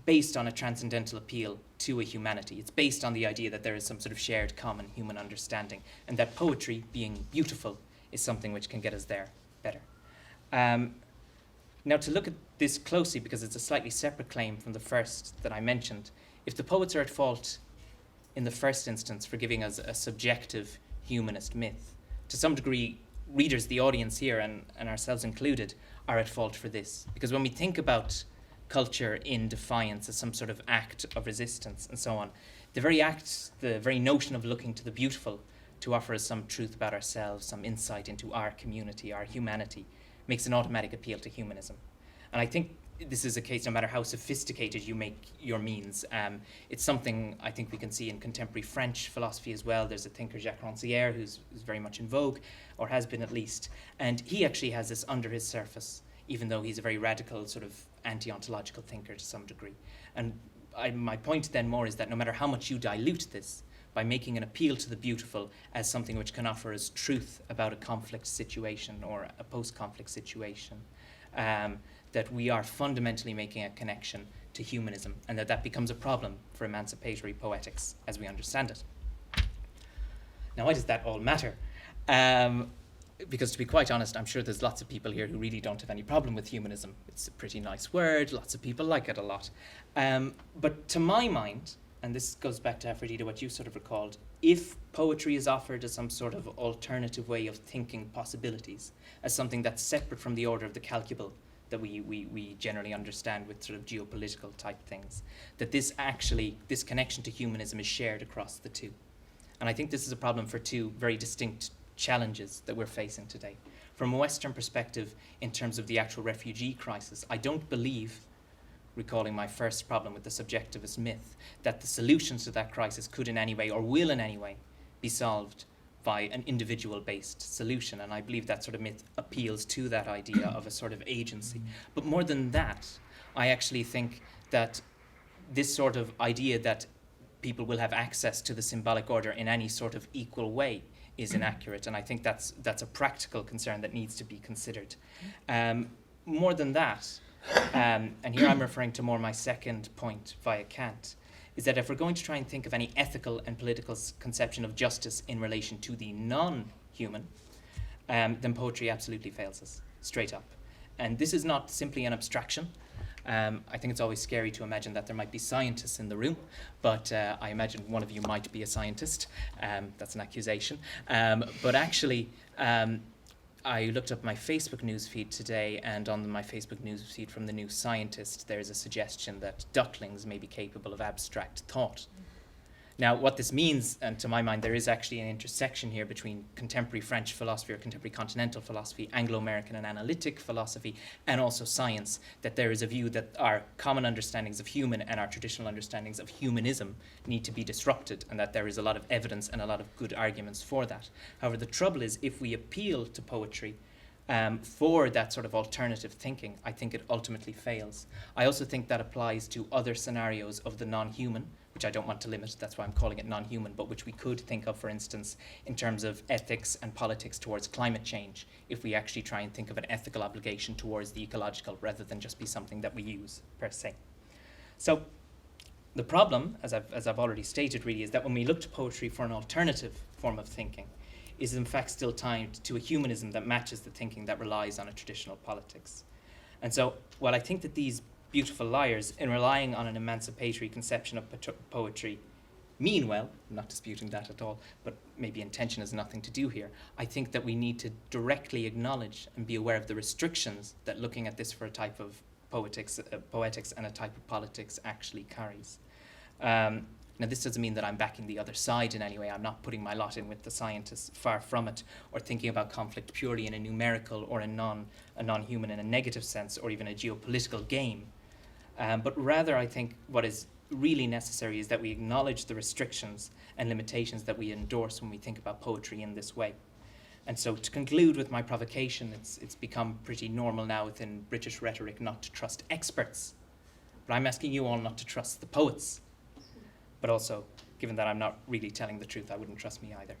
based on a transcendental appeal to a humanity. It's based on the idea that there is some sort of shared common human understanding, and that poetry, being beautiful, is something which can get us there better. Now to look at this closely, because it's a slightly separate claim from the first that I mentioned, if the poets are at fault in the first instance for giving us a subjective humanist myth, to some degree, readers, the audience here, and ourselves included, are at fault for this. Because when we think about culture in defiance as some sort of act of resistance and so on, the very act, the very notion of looking to the beautiful to offer us some truth about ourselves, some insight into our community, our humanity, makes an automatic appeal to humanism. And I think this is a case, no matter how sophisticated you make your means. It's something I think we can see in contemporary French philosophy as well. There's a thinker, Jacques Rousseau, who's very much in vogue, or has been at least. And he actually has this under his surface, even though he's a very radical sort of anti-ontological thinker to some degree. And my point then more is that no matter how much you dilute this, by making an appeal to the beautiful as something which can offer us truth about a conflict situation or a post-conflict situation, that we are fundamentally making a connection to humanism, and that becomes a problem for emancipatory poetics as we understand it. Now, why does that all matter? Because to be quite honest, I'm sure there's lots of people here who really don't have any problem with humanism. It's a pretty nice word, lots of people like it a lot. But to my mind, and this goes back to Aphrodite, what you sort of recalled, if poetry is offered as some sort of alternative way of thinking possibilities, as something that's separate from the order of the calculable that we generally understand with sort of geopolitical type things, that this connection to humanism is shared across the two. And I think this is a problem for two very distinct challenges that we're facing today. From a Western perspective, in terms of the actual refugee crisis, I don't believe, recalling my first problem with the subjectivist myth, that the solutions to that crisis could in any way, or will in any way, be solved by an individual-based solution. And I believe that sort of myth appeals to that idea of a sort of agency. But more than that, I actually think that this sort of idea that people will have access to the symbolic order in any sort of equal way is inaccurate. And I think that's a practical concern that needs to be considered. More than that, and here I'm referring to more my second point via Kant, is that if we're going to try and think of any ethical and political conception of justice in relation to the non-human, then poetry absolutely fails us, straight up. And this is not simply an abstraction. I think it's always scary to imagine that there might be scientists in the room, but I imagine one of you might be a scientist. That's an accusation. But actually, I looked up my Facebook newsfeed today, and on my Facebook newsfeed from The New Scientist, there's a suggestion that ducklings may be capable of abstract thought. Now, what this means, and to my mind, there is actually an intersection here between contemporary French philosophy or contemporary continental philosophy, Anglo-American and analytic philosophy, and also science, that there is a view that our common understandings of human and our traditional understandings of humanism need to be disrupted, and that there is a lot of evidence and a lot of good arguments for that. However, the trouble is, if we appeal to poetry for that sort of alternative thinking, I think it ultimately fails. I also think that applies to other scenarios of the non-human, which I don't want to limit, that's why I'm calling it non-human, but which we could think of, for instance, in terms of ethics and politics towards climate change, if we actually try and think of an ethical obligation towards the ecological, rather than just be something that we use, per se. So the problem, as I've already stated, really, is that when we look to poetry for an alternative form of thinking, is in fact still tied to a humanism that matches the thinking that relies on a traditional politics. And so, while I think that these beautiful liars, in relying on an emancipatory conception of poetry, mean well, I'm not disputing that at all, but maybe intention has nothing to do here, I think that we need to directly acknowledge and be aware of the restrictions that looking at this for a type of poetics and a type of politics actually carries. Now, this doesn't mean that I'm backing the other side in any way. I'm not putting my lot in with the scientists, far from it, or thinking about conflict purely in a numerical or a non-human in a negative sense, or even a geopolitical game. But rather, I think what is really necessary is that we acknowledge the restrictions and limitations that we endorse when we think about poetry in this way. And so, to conclude with my provocation, it's become pretty normal now within British rhetoric not to trust experts. But I'm asking you all not to trust the poets. But also, given that I'm not really telling the truth, I wouldn't trust me either.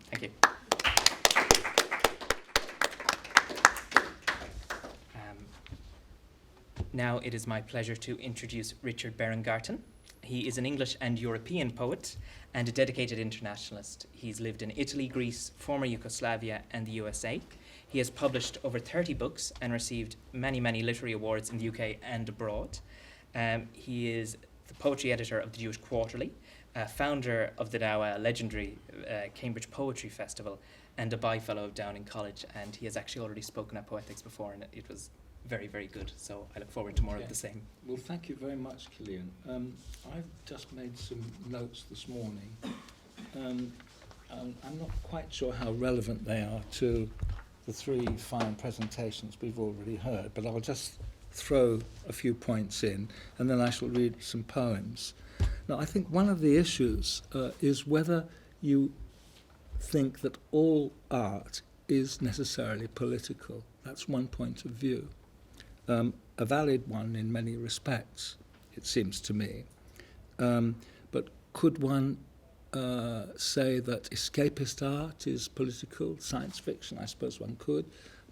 Thank you. Now it is my pleasure to introduce Richard Garten. He is an English and European poet and a dedicated internationalist. He's lived in Italy, Greece, former Yugoslavia, and the USA. He has published over 30 books and received many, many literary awards in the UK and abroad. He is the poetry editor of the Jewish Quarterly, founder of the now legendary Cambridge Poetry Festival, and a By Fellow of Downing College. And he has actually already spoken at Poethics before, and it was very, very good. So I look forward to more of the same. Well, thank you very much, Kieran. I've just made some notes this morning. I'm not quite sure how relevant they are to the three fine presentations we've already heard, but I'll just throw a few points in, and then I shall read some poems. Now, I think one of the issues is whether you think that all art is necessarily political. That's one point of view, a valid one in many respects, it seems to me. But could one say that escapist art is political? Science fiction, I suppose one could.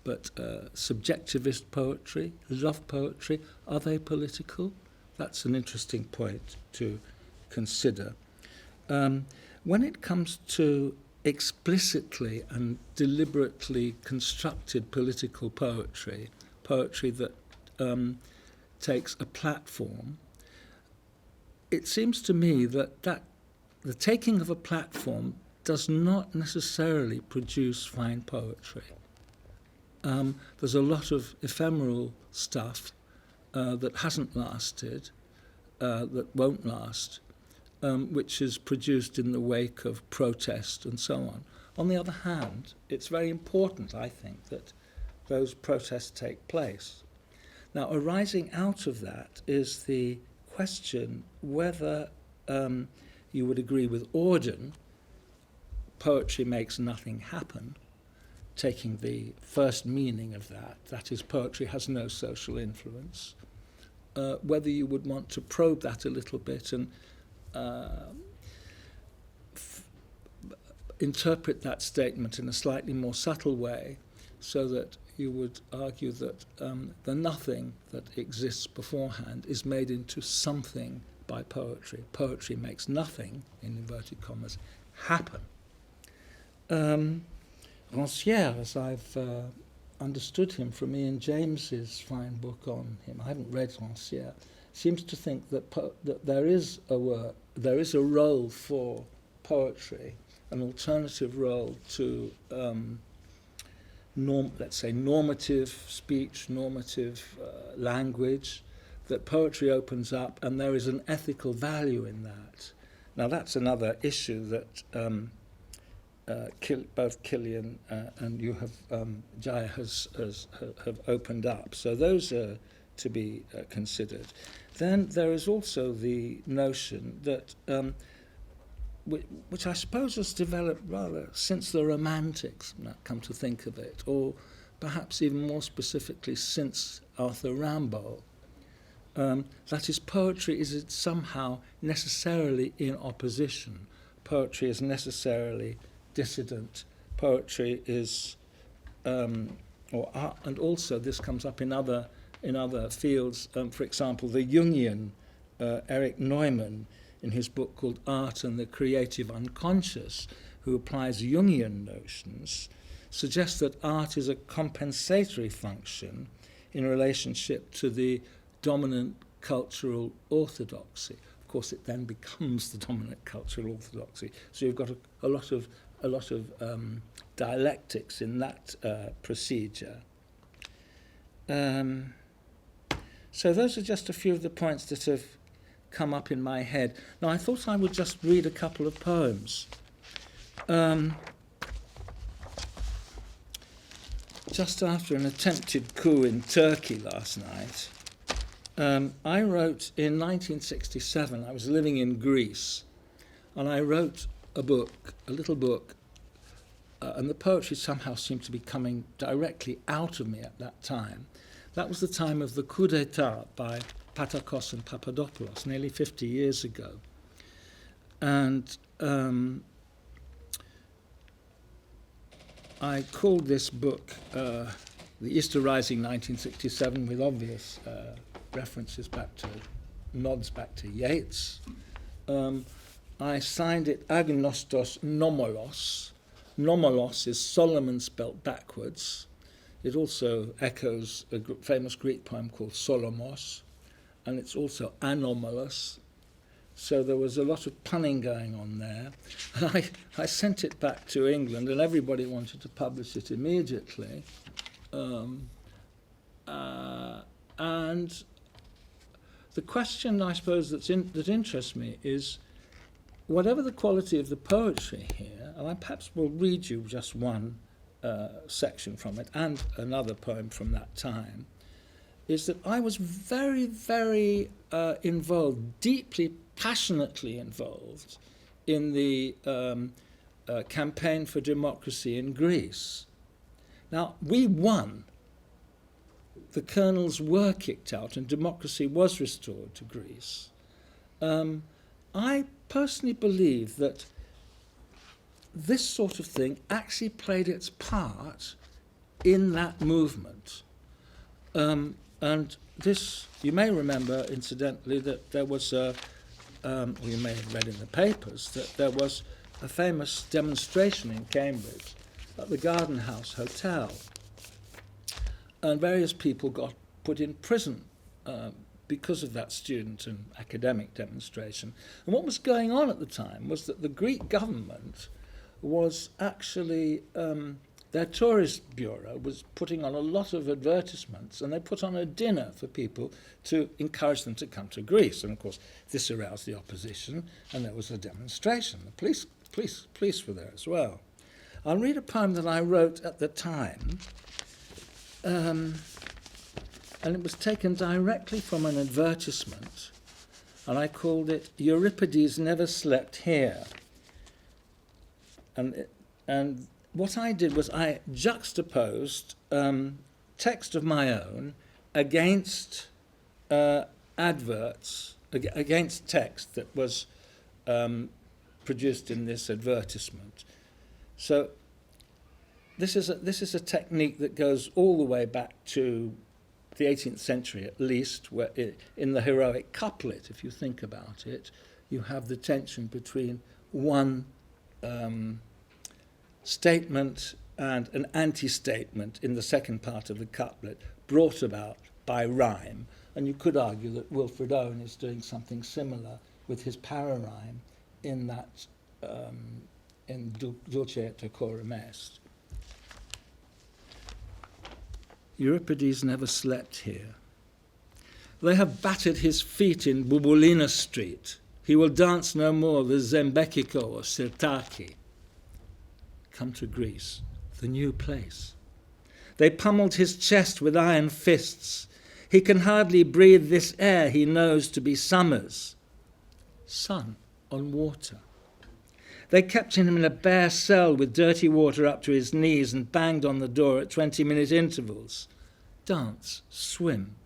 But subjectivist poetry, love poetry, are they political? That's an interesting point to consider. When it comes to explicitly and deliberately constructed political poetry, poetry that takes a platform, it seems to me that the taking of a platform does not necessarily produce fine poetry. There's a lot of ephemeral stuff that hasn't lasted, that won't last, which is produced in the wake of protest and so on. On the other hand, it's very important, I think, that those protests take place. Now, arising out of that is the question whether you would agree with Auden, poetry makes nothing happen, taking the first meaning of that is poetry has no social influence, whether you would want to probe that a little bit and interpret that statement in a slightly more subtle way, so that you would argue that the nothing that exists beforehand is made into something by poetry. Poetry makes nothing, in inverted commas, happen. Rancière, as I've understood him from Ian James's fine book on him, I haven't read Rancière, seems to think that that there is a role for poetry, an alternative role to let's say normative speech, normative language, that poetry opens up, and there is an ethical value in that. Now that's another issue that both Kilian and you have, Jaya have opened up. So those are to be considered. Then there is also the notion that, which I suppose has developed rather since the Romantics, come to think of it, or perhaps even more specifically since Arthur Rimbaud. That is, poetry is somehow necessarily in opposition. Poetry is necessarily dissident. Poetry is, or art, and also this comes up in other fields. For example, the Jungian Erich Neumann, in his book called Art and the Creative Unconscious, who applies Jungian notions, suggests that art is a compensatory function in relationship to the dominant cultural orthodoxy. Of course, it then becomes the dominant cultural orthodoxy. So you've got a lot of dialectics in that procedure. So those are just a few of the points that have come up in my head. Now, I thought I would just read a couple of poems. Just after an attempted coup in Turkey last night, I wrote in 1967, I was living in Greece, and I wrote a little book, and the poetry somehow seemed to be coming directly out of me at that time. That was the time of the coup d'etat by Patakos and Papadopoulos, nearly 50 years ago. And I called this book The Easter Rising 1967, with obvious references nods back to Yeats. I signed it Agnostos Nomolos. Nomolos is Solomon spelt backwards. It also echoes a famous Greek poem called Solomos, and it's also anomalous. So there was a lot of punning going on there. And I sent it back to England, and everybody wanted to publish it immediately. And the question, I suppose, that interests me is, whatever the quality of the poetry here, and I perhaps will read you just one section from it and another poem from that time, is that I was very, very involved, deeply, passionately involved in the campaign for democracy in Greece. Now, we won. The colonels were kicked out and democracy was restored to Greece. I personally believe that this sort of thing actually played its part in that movement. And this, you may remember, incidentally, that there was or you may have read in the papers, that there was a famous demonstration in Cambridge at the Garden House Hotel. And various people got put in prison because of that student and academic demonstration. And what was going on at the time was that the Greek government was actually, their tourist bureau was putting on a lot of advertisements, and they put on a dinner for people to encourage them to come to Greece. And of course, this aroused the opposition, and there was a demonstration. The police were there as well. I'll read a poem that I wrote at the time. And it was taken directly from an advertisement, and I called it "Euripides Never Slept Here." And what I did was I juxtaposed text of my own against adverts, against text that was produced in this advertisement. So this is a technique that goes all the way back to the 18th century at least, where in the heroic couplet, if you think about it, you have the tension between one statement and an anti-statement in the second part of the couplet, brought about by rhyme. And you could argue that Wilfred Owen is doing something similar with his para-rhyme in that, in Dulce et Decorum Est. Euripides never slept here. They have battered his feet in Bubulina Street. He will dance no more the Zembekiko or Sirtaki. Come to Greece, the new place. They pummeled his chest with iron fists. He can hardly breathe this air he knows to be summer's. Sun on water. They kept him in a bare cell with dirty water up to his knees and banged on the door at 20-minute intervals. Dance, swim.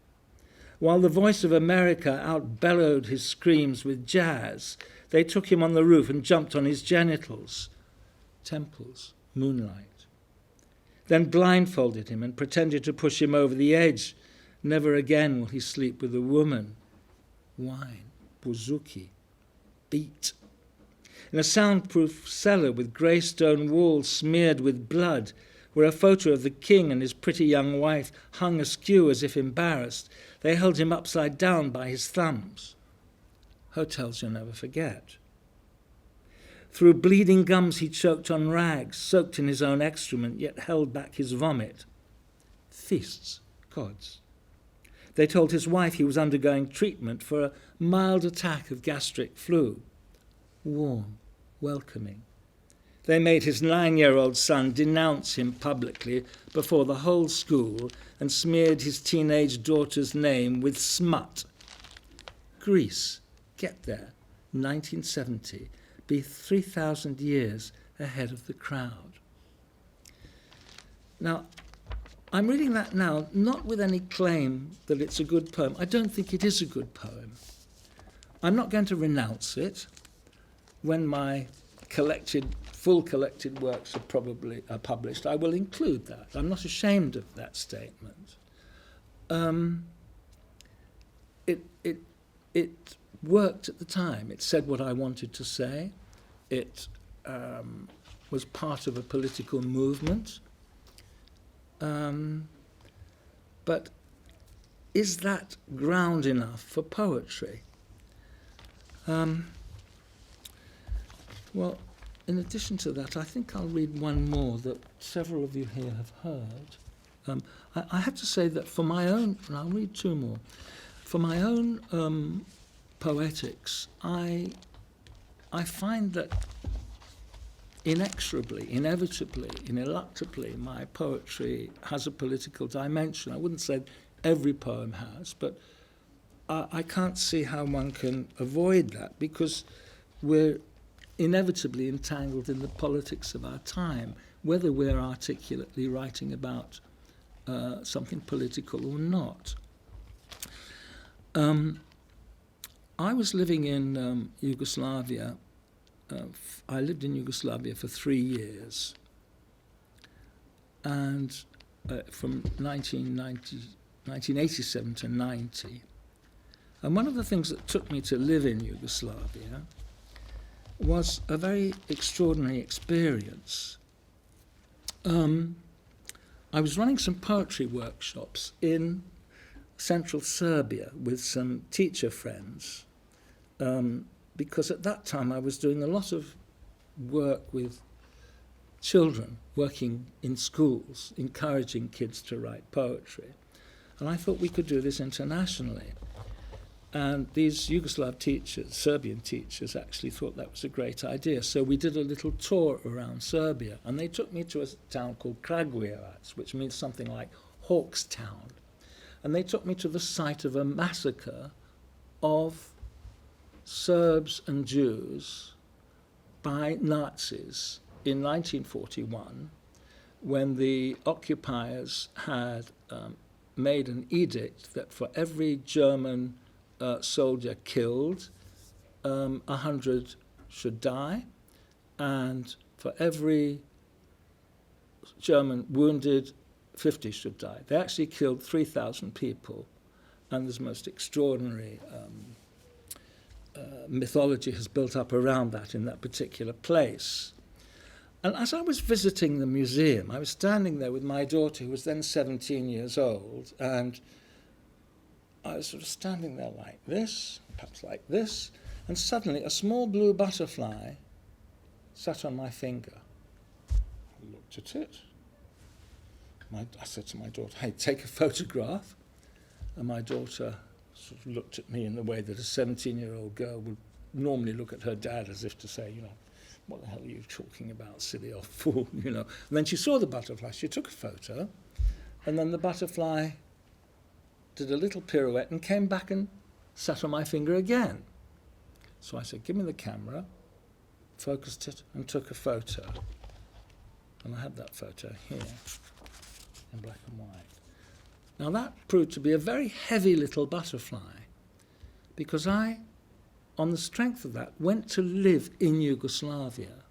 While the voice of America outbellowed his screams with jazz, they took him on the roof and jumped on his genitals. Temples, moonlight. Then blindfolded him and pretended to push him over the edge. Never again will he sleep with a woman. Wine, bouzouki, beat. In a soundproof cellar with grey stone walls smeared with blood, where a photo of the king and his pretty young wife hung askew as if embarrassed, they held him upside down by his thumbs. Hotels you'll never forget. Through bleeding gums he choked on rags, soaked in his own excrement, yet held back his vomit. Feasts, gods. They told his wife he was undergoing treatment for a mild attack of gastric flu. Warm, welcoming. They made his 9-year-old son denounce him publicly before the whole school and smeared his teenage daughter's name with smut. Greece, get there, 1970, be 3,000 years ahead of the crowd. Now, I'm reading that now, not with any claim that it's a good poem. I don't think it is a good poem. I'm not going to renounce it. When my full collected works are published, I will include that. I'm not ashamed of that statement. It worked at the time. It said what I wanted to say. It was part of a political movement. But is that ground enough for poetry? Well, in addition to that, I think I'll read one more that several of you here have heard. I have to say that for my own, and I'll read two more, for my own poetics, I find that inexorably, inevitably, ineluctably, my poetry has a political dimension. I wouldn't say every poem has, but I can't see how one can avoid that, because we're inevitably entangled in the politics of our time, whether we're articulately writing about something political or not. I was living in Yugoslavia. I lived in Yugoslavia for 3 years, and from 1987 to 90. And one of the things that took me to live in Yugoslavia was a very extraordinary experience. I was running some poetry workshops in central Serbia with some teacher friends, because at that time I was doing a lot of work with children, working in schools, encouraging kids to write poetry. And I thought we could do this internationally. And these Yugoslav teachers, Serbian teachers, actually thought that was a great idea. So we did a little tour around Serbia, and they took me to a town called Kragujevac, which means something like Hawk's Town. And they took me to the site of a massacre of Serbs and Jews by Nazis in 1941, when the occupiers had made an edict that for every German soldier killed, 100 should die, and for every German wounded, 50 should die. They actually killed 3,000 people, and this most extraordinary mythology has built up around that in that particular place. And as I was visiting the museum, I was standing there with my daughter, who was then 17 years old, and I was sort of standing there like this, perhaps like this, and suddenly a small blue butterfly sat on my finger. I looked at it. I said to my daughter, "Hey, take a photograph." And my daughter sort of looked at me in the way that a 17-year-old girl would normally look at her dad, as if to say, what the hell are you talking about, silly old fool, And then she saw the butterfly, she took a photo, and then the butterfly did a little pirouette and came back and sat on my finger again. So I said, "Give me the camera," focused it, and took a photo. And I have that photo here, in black and white. Now that proved to be a very heavy little butterfly, because I, on the strength of that, went to live in Yugoslavia.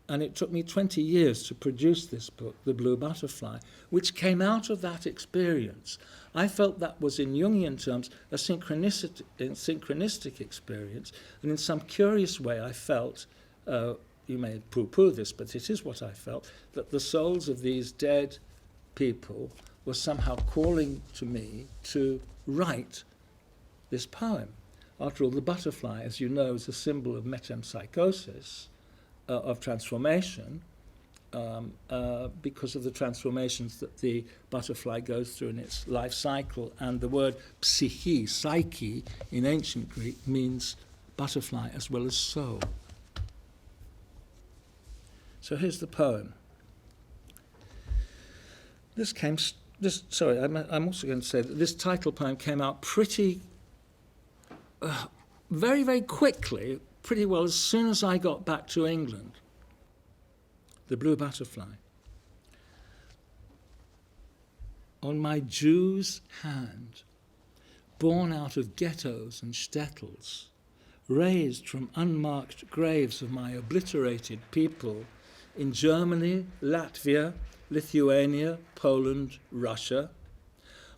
And it took me 20 years to produce this book, The Blue Butterfly, which came out of that experience. I felt that was, in Jungian terms, a synchronistic experience, and in some curious way I felt, you may pooh-pooh this, but it is what I felt, that the souls of these dead people were somehow calling to me to write this poem. After all, the butterfly, as you know, is a symbol of metempsychosis, of transformation, because of the transformations that the butterfly goes through in its life cycle. And the word psyche, in ancient Greek, means butterfly as well as soul. So here's the poem. I'm also going to say that this title poem came out very, very quickly, pretty well as soon as I got back to England. The Blue Butterfly. On my Jew's hand, born out of ghettos and shtetls, raised from unmarked graves of my obliterated people in Germany, Latvia, Lithuania, Poland, Russia.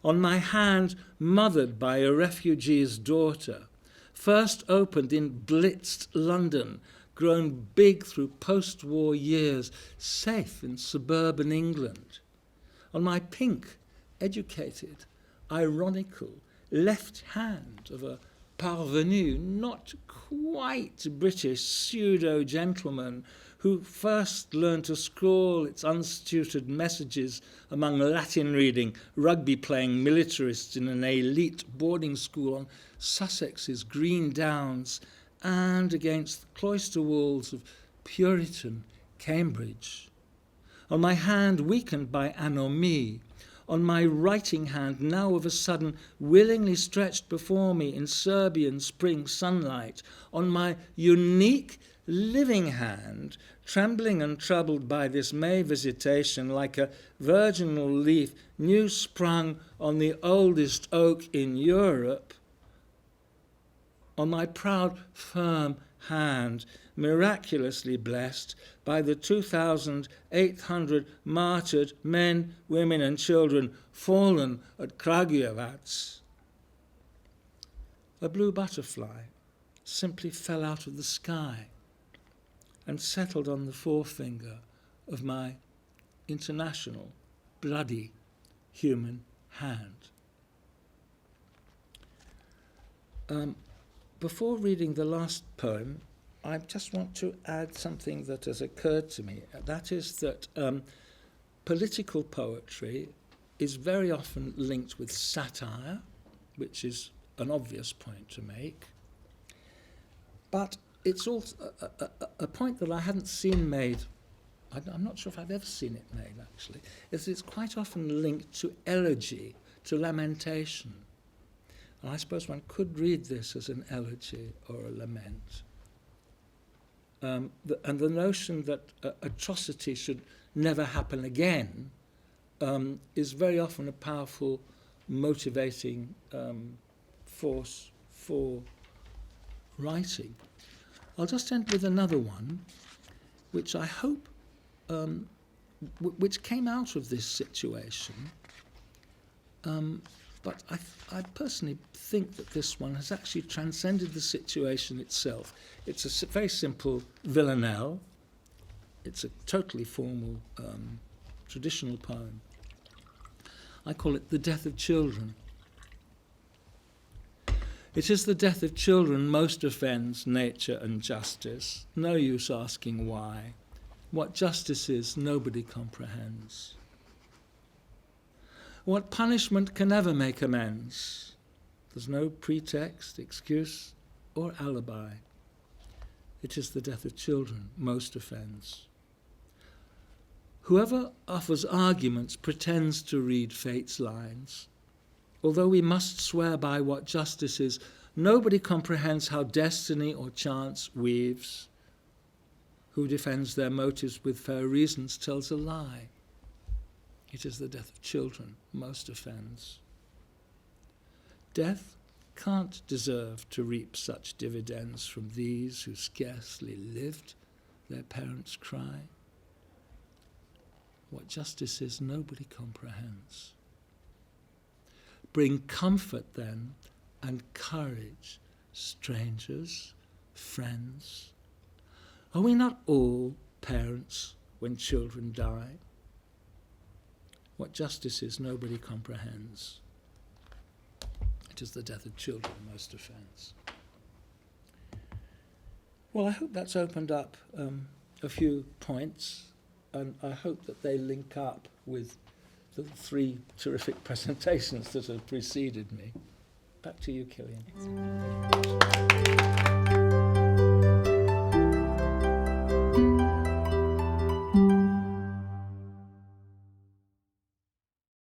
On my hand, mothered by a refugee's daughter, first opened in blitzed London, grown big through post-war years, safe in suburban England. On my pink, educated, ironical left hand of a parvenu, not quite British pseudo-gentleman who first learned to scrawl its untutored messages among Latin-reading, rugby-playing militarists in an elite boarding school on Sussex's green downs and against the cloister walls of Puritan Cambridge. On my hand weakened by anomie, on my writing hand now of a sudden willingly stretched before me in Serbian spring sunlight, on my unique living hand, trembling and troubled by this May visitation like a virginal leaf new sprung on the oldest oak in Europe, on my proud, firm hand, miraculously blessed by the 2,800 martyred men, women and children fallen at Kragujevac. A blue butterfly simply fell out of the sky and settled on the forefinger of my international, bloody human hand. Before reading the last poem, I just want to add something that has occurred to me. That is that political poetry is very often linked with satire, which is an obvious point to make. But it's also a point that I hadn't seen made, I'm not sure if I've ever seen it made actually, is it's quite often linked to elegy, to lamentation. And I suppose one could read this as an elegy or a lament. And the notion that atrocity should never happen again is very often a powerful motivating force for writing. I'll just end with another one, which I hope, which came out of this situation. But I personally think that this one has actually transcended the situation itself. It's a very simple villanelle. It's a totally formal, traditional poem. I call it The Death of Children. It is the death of children most offends nature and justice. No use asking why. What justice is, nobody comprehends. What punishment can ever make amends? There's no pretext, excuse, or alibi. It is the death of children most offends. Whoever offers arguments pretends to read fate's lines. Although we must swear by what justice is, nobody comprehends how destiny or chance weaves. Who defends their motives with fair reasons tells a lie. It is the death of children most offends. Death can't deserve to reap such dividends from these who scarcely lived their parents' cry. What justice is, nobody comprehends. Bring comfort then and courage, strangers, friends. Are we not all parents when children die? What justice is, nobody comprehends. It is the death of children most offends. Well, I hope that's opened up a few points, and I hope that they link up with the three terrific presentations that have preceded me. Back to you, Kieran.